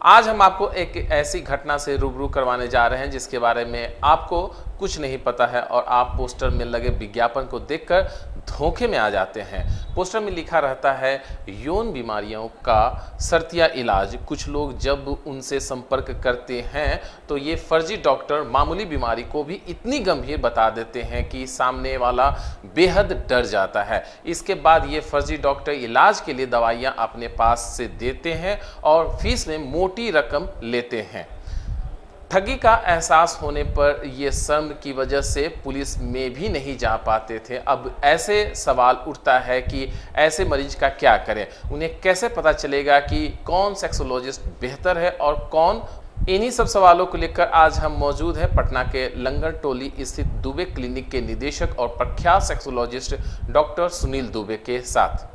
आज हम आपको एक ऐसी घटना से रूबरू करवाने जा रहे हैं जिसके बारे में आपको कुछ नहीं पता है और आप पोस्टर में लगे विज्ञापन को देखकर धोखे में आ जाते हैं। पोस्टर में लिखा रहता है यौन बीमारियों का शर्तिया इलाज। कुछ लोग जब उनसे संपर्क करते हैं तो ये फर्जी डॉक्टर मामूली बीमारी को भी इतनी गंभीर बता देते हैं कि सामने वाला बेहद डर जाता है। इसके बाद ये फर्जी डॉक्टर इलाज के लिए दवाइयां अपने पास से देते हैं और फीस में मोटी रकम लेते हैं। ठगी का एहसास होने पर ये शर्म की वजह से पुलिस में भी नहीं जा पाते थे। अब ऐसे सवाल उठता है कि ऐसे मरीज का क्या करें, उन्हें कैसे पता चलेगा कि कौन सेक्सोलॉजिस्ट बेहतर है और कौन। इन्हीं सब सवालों को लेकर आज हम मौजूद हैं पटना के लंगर टोली स्थित दुबे क्लिनिक के निदेशक और प्रख्यात सेक्सोलॉजिस्ट डॉक्टर सुनील दुबे के साथ।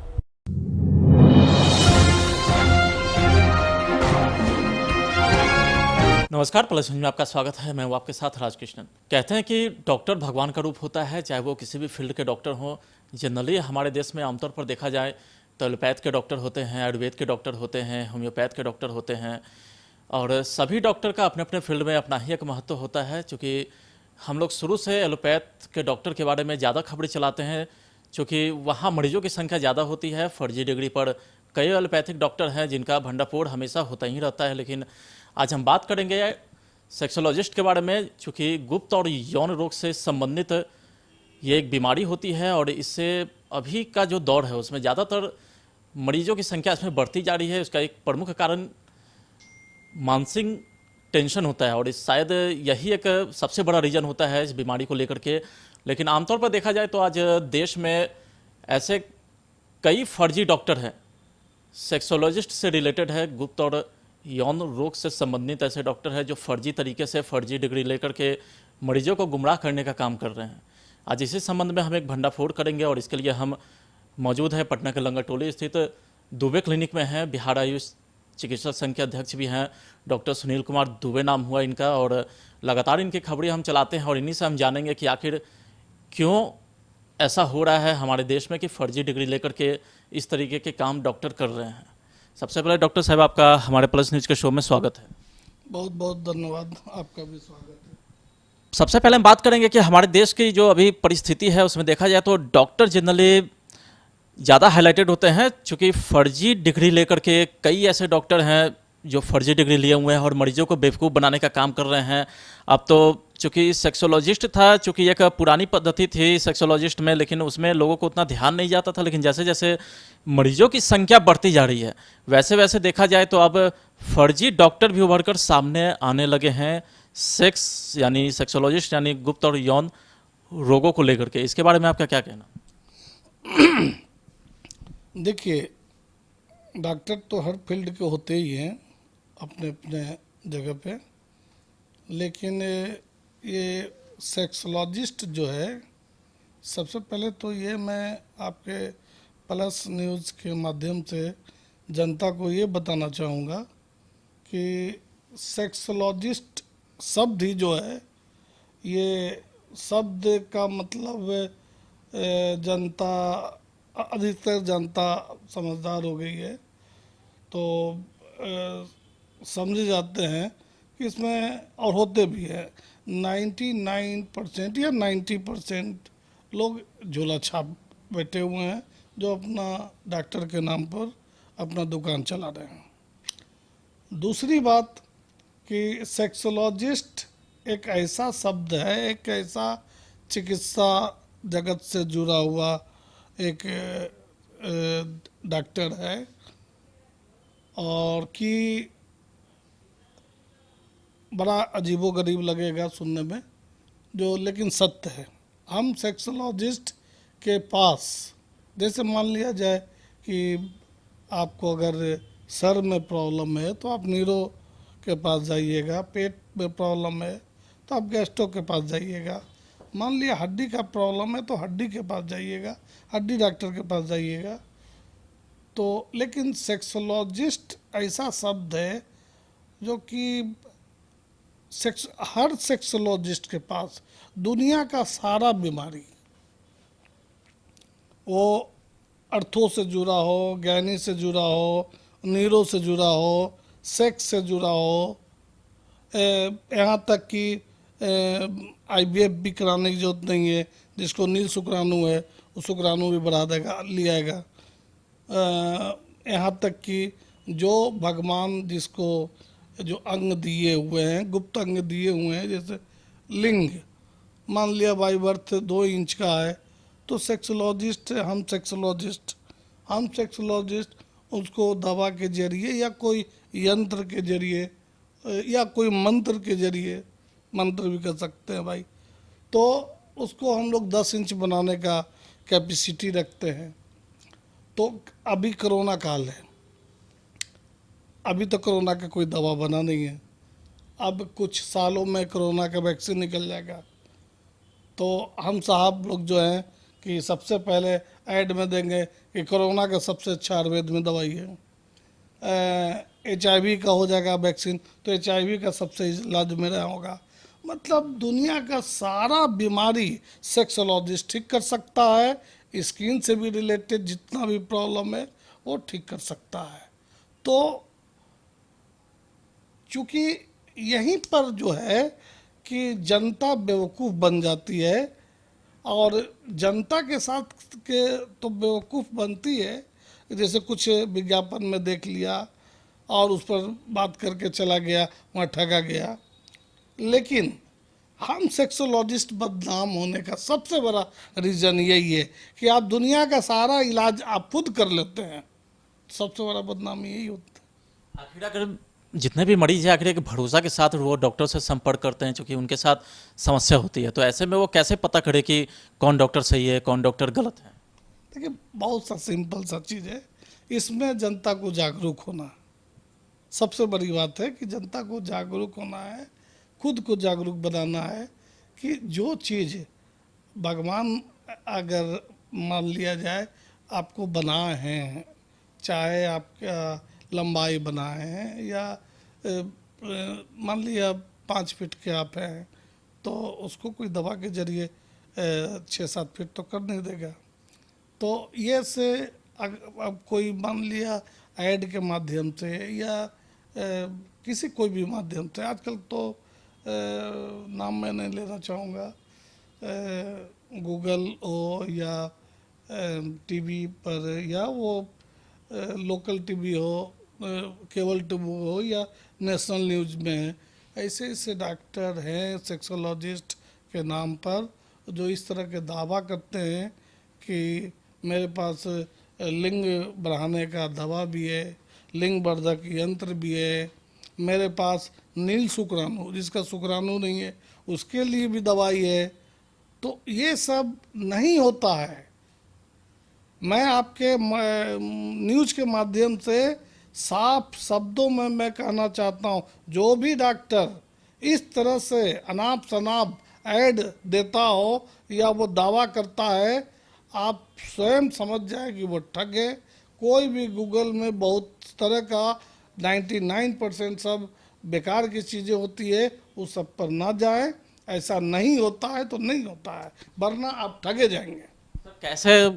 नमस्कार, प्लस में आपका स्वागत है। मैं हूं आपके साथ राजकृष्णन। कहते हैं कि डॉक्टर भगवान का रूप होता है, चाहे वो किसी भी फील्ड के डॉक्टर हों। जनरली हमारे देश में आमतौर पर देखा जाए तो एलोपैथ के डॉक्टर होते हैं, आयुर्वेद के डॉक्टर होते हैं, होम्योपैथ के डॉक्टर होते हैं और सभी डॉक्टर का अपने अपने फील्ड में अपना ही एक महत्व होता है। चूँकि हम लोग शुरू से एलोपैथ के डॉक्टर के बारे में ज़्यादा खबरें चलाते हैं, चूँकि वहाँ मरीजों की संख्या ज़्यादा होती है। फर्जी डिग्री पर कई एलोपैथिक डॉक्टर हैं जिनका भंडाफोड़ हमेशा होता ही रहता है। लेकिन आज हम बात करेंगे सेक्सोलॉजिस्ट के बारे में। चूँकि गुप्त और यौन रोग से संबंधित ये एक बीमारी होती है और इससे अभी का जो दौर है उसमें ज़्यादातर मरीजों की संख्या इसमें बढ़ती जा रही है। उसका एक प्रमुख कारण मानसिक टेंशन होता है और इस शायद यही एक सबसे बड़ा रीज़न होता है इस बीमारी को लेकर के। लेकिन आमतौर पर देखा जाए तो आज देश में ऐसे कई फर्जी डॉक्टर हैं, सेक्सोलॉजिस्ट से रिलेटेड है, गुप्त और यौन रोग से संबंधित ऐसे डॉक्टर हैं जो फर्जी तरीके से फर्जी डिग्री लेकर के मरीजों को गुमराह करने का काम कर रहे हैं। आज इसी संबंध में हम एक भंडाफोड़ करेंगे और इसके लिए हम मौजूद हैं पटना के लंगर टोली स्थित दुबे क्लिनिक में हैं। बिहार आयुष चिकित्सा संघ के अध्यक्ष भी हैं, डॉक्टर सुनील कुमार दुबे नाम हुआ इनका और लगातार इनकी खबरें हम चलाते हैं और इन्हीं से हम जानेंगे कि आखिर क्यों ऐसा हो रहा है हमारे देश में कि फर्जी डिग्री लेकर के इस तरीके के काम डॉक्टर कर रहे हैं। सबसे पहले डॉक्टर साहब, आपका हमारे प्लस न्यूज़ के शो में स्वागत है। बहुत बहुत धन्यवाद, आपका भी स्वागत है। सबसे पहले हम बात करेंगे कि हमारे देश की जो अभी परिस्थिति है उसमें देखा जाए तो डॉक्टर जनरली ज़्यादा हाईलाइटेड होते हैं, चूँकि फर्जी डिग्री लेकर के कई ऐसे डॉक्टर हैं जो फर्जी डिग्री लिए हुए हैं और मरीजों को बेवकूफ़ बनाने का काम कर रहे हैं। अब तो चूँकि सेक्सोलॉजिस्ट था, चूँकि एक पुरानी पद्धति थी सेक्सोलॉजिस्ट में, लेकिन उसमें लोगों को उतना ध्यान नहीं जाता था। लेकिन जैसे जैसे मरीजों की संख्या बढ़ती जा रही है वैसे वैसे देखा जाए तो अब फर्जी डॉक्टर भी उभर कर सामने आने लगे हैं, सेक्स यानी सेक्सोलॉजिस्ट यानी गुप्त और यौन रोगों को लेकर के। इसके बारे में आपका क्या कहना? देखिए, डॉक्टर तो हर फील्ड के होते ही हैं अपने अपने जगह पे, लेकिन ये सेक्सोलॉजिस्ट जो है, सबसे पहले तो ये मैं आपके प्लस न्यूज़ के माध्यम से जनता को ये बताना चाहूँगा कि सेक्सोलॉजिस्ट शब्द ही जो है, ये शब्द का मतलब जनता, अधिकतर जनता समझदार हो गई है तो समझे जाते हैं कि इसमें, और होते भी हैं, 99% या 90% लोग झोला छाप बैठे हुए हैं जो अपना डॉक्टर के नाम पर अपना दुकान चला रहे हैं। दूसरी बात कि सेक्सोलॉजिस्ट एक ऐसा शब्द है, एक ऐसा चिकित्सा जगत से जुड़ा हुआ एक डॉक्टर है और कि बड़ा अजीबोगरीब लगेगा सुनने में, जो लेकिन सत्य है। हम सेक्सोलॉजिस्ट के पास, जैसे मान लिया जाए कि आपको अगर सर में प्रॉब्लम है तो आप न्यूरो के पास जाइएगा, पेट में प्रॉब्लम है तो आप गैस्ट्रो के पास जाइएगा, मान लिया हड्डी का प्रॉब्लम है तो हड्डी के पास जाइएगा, हड्डी डॉक्टर के पास जाइएगा। तो लेकिन सेक्सोलॉजिस्ट ऐसा शब्द है जो कि हर सेक्सोलॉजिस्ट के पास दुनिया का सारा बीमारी, वो अर्थों से जुड़ा हो, गैनी से जुड़ा हो, न्यूरो से जुड़ा हो, सेक्स से जुड़ा हो, यहाँ तक कि IVF भी कराने की जरूरत नहीं है। जिसको नील शुक्राणु है वो शुक्राणु भी बढ़ा देगा, ले आएगा। यहाँ तक कि जो भगवान जिसको जो अंग दिए हुए हैं, गुप्त अंग दिए हुए हैं, जैसे लिंग, मान लिया बाई बर्थ 2 इंच का है, तो सेक्सोलॉजिस्ट हम सेक्सोलॉजिस्ट उसको दवा के जरिए या कोई यंत्र के जरिए या कोई मंत्र के जरिए, मंत्र भी कर सकते हैं भाई, तो उसको हम लोग 10 इंच बनाने का कैपेसिटी रखते हैं। तो अभी कोरोना काल है, अभी तो कोरोना का कोई दवा बना नहीं है, अब कुछ सालों में कोरोना का वैक्सीन निकल जाएगा। तो हम साहब लोग जो हैं कि सबसे पहले ऐड में देंगे कि कोरोना का सबसे अच्छा आयुर्वेद में दवाई है। HIV का हो जाएगा वैक्सीन, तो HIV का सबसे इलाज मेरा होगा। मतलब दुनिया का सारा बीमारी सेक्सोलॉजिस्ट ठीक कर सकता है, स्किन से भी रिलेटेड जितना भी प्रॉब्लम है वो ठीक कर सकता है। तो चूँकि यहीं पर जो है कि जनता बेवकूफ़ बन जाती है, और जनता के साथ के तो बेवकूफ़ बनती है, जैसे कुछ विज्ञापन में देख लिया और उस पर बात करके चला गया, वहाँ ठगा गया। लेकिन हम सेक्सोलॉजिस्ट बदनाम होने का सबसे बड़ा रीज़न यही है कि आप दुनिया का सारा इलाज आप खुद कर लेते हैं, सबसे बड़ा बदनामी यही होता है। आखिर अगर जितने भी मरीज हैं आखिर एक भरोसा के साथ वो डॉक्टर से संपर्क करते हैं, क्योंकि उनके साथ समस्या होती है, तो ऐसे में वो कैसे पता करे कि कौन डॉक्टर सही है कौन डॉक्टर गलत है? देखिए, बहुत सा सिंपल सा चीज़ है, इसमें जनता को जागरूक होना सबसे बड़ी बात है कि जनता को जागरूक होना है, खुद को जागरूक बनाना है कि जो चीज़ भगवान अगर मान लिया जाए आपको बनाए हैं, चाहे आपका लंबाई बनाए हैं या मान लिया 5 फीट के आप हैं, तो उसको कोई दवा के जरिए 6-7 फीट तो कर नहीं देगा। तो ये से अब कोई मान लिया ऐड के माध्यम से या किसी कोई भी माध्यम से, आजकल तो नाम मैं नहीं लेना चाहूँगा, गूगल हो या टीवी पर या वो लोकल टीवी हो, केबल टीवी हो या नेशनल न्यूज़ में, ऐसे ऐसे डॉक्टर हैं सेक्सोलॉजिस्ट के नाम पर जो इस तरह के दावा करते हैं कि मेरे पास लिंग बढ़ाने का दवा भी है, लिंग वर्धक यंत्र भी है, मेरे पास नील शुक्राणु जिसका शुक्राणु नहीं है उसके लिए भी दवाई है। तो ये सब नहीं होता है। मैं आपके न्यूज़ के माध्यम से साफ शब्दों में मैं कहना चाहता हूँ, जो भी डॉक्टर इस तरह से अनाप शनाप ऐड देता हो या वो दावा करता है, आप स्वयं समझ जाए कि वो ठग है। कोई भी गूगल में बहुत तरह का 99% सब बेकार की चीज़ें होती है, उस सब पर ना जाए। ऐसा नहीं होता है तो नहीं होता है, वरना आप ठगे जाएंगे। कैसे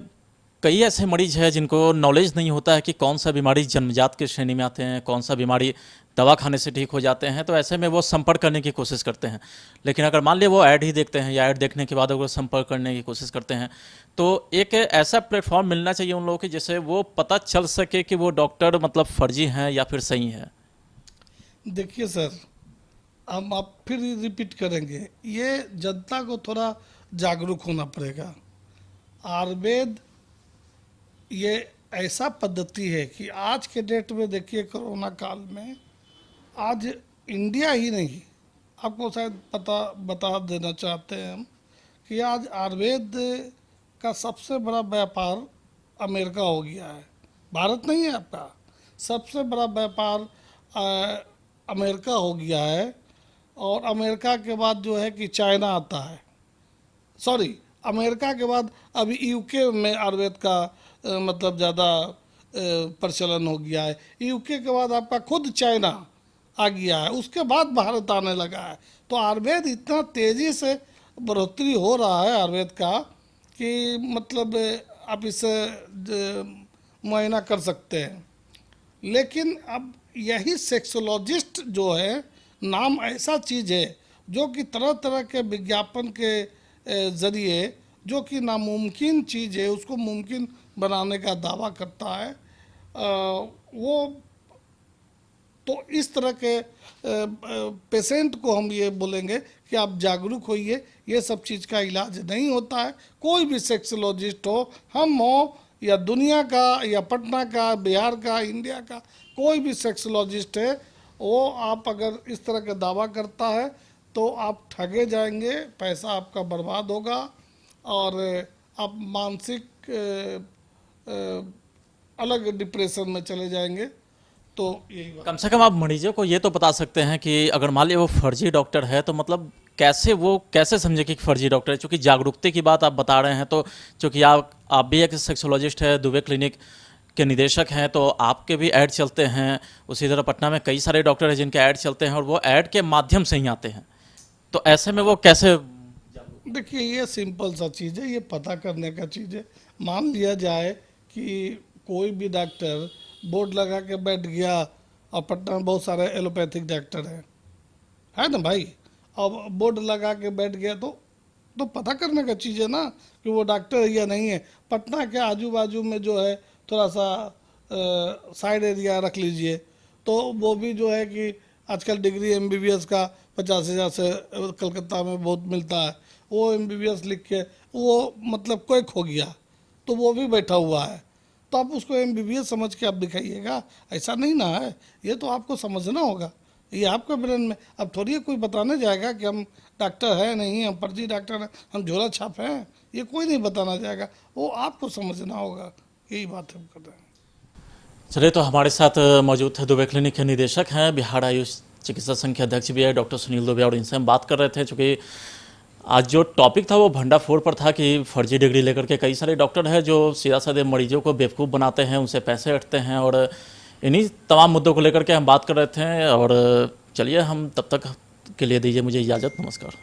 कई ऐसे मरीज हैं जिनको नॉलेज नहीं होता है कि कौन सा बीमारी जन्मजात के श्रेणी में आते हैं, कौन सा बीमारी दवा खाने से ठीक हो जाते हैं, तो ऐसे में वो संपर्क करने की कोशिश करते हैं। लेकिन अगर मान लिया वो ऐड ही देखते हैं या ऐड देखने के बाद अगर संपर्क करने की कोशिश करते हैं, तो एक ऐसा प्लेटफॉर्म मिलना चाहिए उन लोगों की जिससे वो पता चल सके कि वो डॉक्टर मतलब फर्जी हैं या फिर सही हैं। देखिए सर, हम आप फिर रिपीट करेंगे, ये जनता को थोड़ा जागरूक होना पड़ेगा। आयुर्वेद ये ऐसा पद्धति है कि आज के डेट में देखिए, कोरोना काल में आज इंडिया ही नहीं, आपको शायद बता देना चाहते हैं हम कि आज आयुर्वेद का सबसे बड़ा व्यापार अमेरिका हो गया है। भारत नहीं है आपका, सबसे बड़ा व्यापार अमेरिका हो गया है। और अमेरिका के बाद जो है कि चाइना आता है, सॉरी अमेरिका के बाद अभी यूके में आयुर्वेद का मतलब ज़्यादा प्रचलन हो गया है। यूके के बाद आपका खुद चाइना आ गया है, उसके बाद भारत आने लगा है। तो आयुर्वेद इतना तेज़ी से बढ़ोतरी हो रहा है आयुर्वेद का कि मतलब आप इसे मुआयना कर सकते हैं। लेकिन अब यही सेक्सोलॉजिस्ट जो है नाम ऐसा चीज़ है जो कि तरह तरह के विज्ञापन के ज़रिए जो कि नामुमकिन चीज़ है उसको मुमकिन बनाने का दावा करता है। वो तो इस तरह के पेशेंट को हम ये बोलेंगे कि आप जागरूक होइए, ये सब चीज़ का इलाज नहीं होता है। कोई भी सेक्सोलॉजिस्ट हो, हम हो या दुनिया का या पटना का, बिहार का, इंडिया का, कोई भी सेक्सोलॉजिस्ट है, वो आप अगर इस तरह का दावा करता है तो आप ठगे जाएंगे, पैसा आपका बर्बाद होगा और आप मानसिक अलग डिप्रेशन में चले जाएंगे। तो यही बात। कम से कम आप मरीजों को ये तो बता सकते हैं कि अगर मान लिया वो फर्जी डॉक्टर है तो मतलब कैसे समझे कि फर्जी डॉक्टर है। चूँकि जागरूकता की बात आप बता रहे हैं, तो चूँकि आप भी एक सेक्सोलॉजिस्ट है, दुबे क्लिनिक के निदेशक हैं, तो आपके भी ऐड चलते हैं। उसी तरह पटना में कई सारे डॉक्टर हैं जिनके ऐड चलते हैं और वो ऐड के माध्यम से ही आते हैं। तो ऐसे में वो कैसे? देखिए, ये सिंपल सा चीज़ है, ये पता करने का चीज़ है। मान लिया जाए कि कोई भी डॉक्टर बोर्ड लगा के बैठ गया और पटना में बहुत सारे एलोपैथिक डॉक्टर हैं, है ना भाई, अब बोर्ड लगा के बैठ गया तो पता करने का चीज़ है ना कि वो डॉक्टर है या नहीं है। पटना के आजू बाजू में जो है थोड़ा सा साइड एरिया रख लीजिए, तो वो भी जो है कि आजकल डिग्री MBBS का 50,000 से कलकत्ता में बहुत मिलता है, वो MBBS लिख के वो मतलब कोई खो गया तो वो भी बैठा हुआ है, तो आप उसको MBBS समझ के आप दिखाइएगा, ऐसा नहीं ना है। ये तो आपको समझना होगा, ये आपके ब्रेन में। अब थोड़ी कोई बताने जाएगा कि हम डॉक्टर है नहीं, हम फर्जी डॉक्टर हैं, हम झोला छाप हैं, ये कोई नहीं बताना जाएगा, वो आपको समझना होगा। यही बात हम कर रहे हैं। चलिए, तो हमारे साथ मौजूद थे दुबे क्लिनिक के निदेशक हैं, बिहार आयुष चिकित्सा संघ के अध्यक्ष भी है डॉक्टर सुनील दुबे, और इनसे हम बात कर रहे थे। चूँकि आज जो टॉपिक था वो भंडाफोड़ पर था कि फर्जी डिग्री लेकर के कई सारे डॉक्टर हैं जो सीधा साधे मरीजों को बेवकूफ़ बनाते हैं, उनसे पैसे हटते हैं, और इन्हीं तमाम मुद्दों को लेकर के हम बात कर रहे थे। और चलिए, हम तब तक के लिए दीजिए मुझे इजाज़त। नमस्कार।